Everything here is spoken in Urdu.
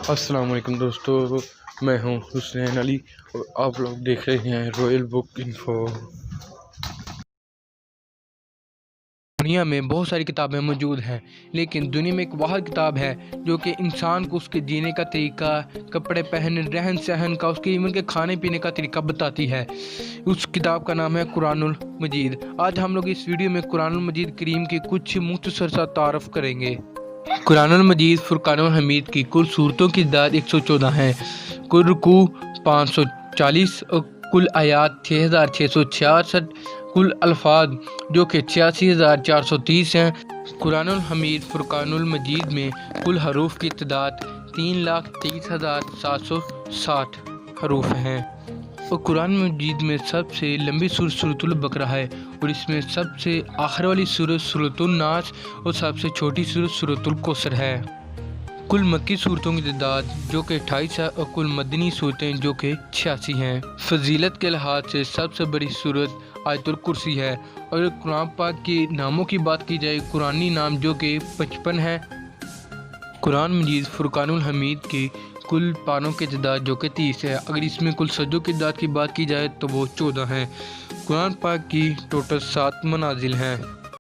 السلام علیکم دوستو، میں ہوں حسین علی اور آپ لوگ دیکھ رہے ہیں رائل بک انفو۔ دنیا میں بہت ساری کتابیں موجود ہیں، لیکن دنیا میں ایک واحد کتاب ہے جو کہ انسان کو اس کے جینے کا طریقہ، کپڑے پہننے، رہن سہن کا، اس کے ایون کے کھانے پینے کا طریقہ بتاتی ہے۔ اس کتاب کا نام ہے قرآن المجید۔ آج ہم لوگ اس ویڈیو میں قرآن المجید کریم کے کچھ مختصر سا تعارف کریں گے۔ قرآن المجید فرقان الحمید کی کل سورتوں کی تعداد 114 ہے، کل رکوع 540 اور کل آیات 6666، کل الفاظ جو کہ 86430 ہیں۔ قرآن الحمید فرقان المجید میں کل حروف کی تعداد 3,30,760 حروف ہیں، اور قرآن مجید میں سب سے لمبی سورت سورۃ البقرہ ہے، اور اس میں سب سے آخر والی سورت سورۃ الناس اور سب سے چھوٹی سورت سورۃ الکوثر ہے۔ کل مکی صورتوں کی تعداد جو کہ 28 ہے، اور کل مدنی صورتیں جو کہ 86 ہیں۔ فضیلت کے لحاظ سے سب سے بڑی صورت آیت الکرسی ہے، اور قرآن پاک کے ناموں کی بات کی جائے، قرآنی نام جو کہ 55 ہے۔ قرآن مجید فرقان الحمید کی کل پانوں کی تعداد جو کہ 30 ہے۔ اگر اس میں کل سجدوں کی تعداد کی بات کی جائے تو وہ 14 ہیں۔ قرآن پاک کی ٹوٹل 7 منازل ہیں۔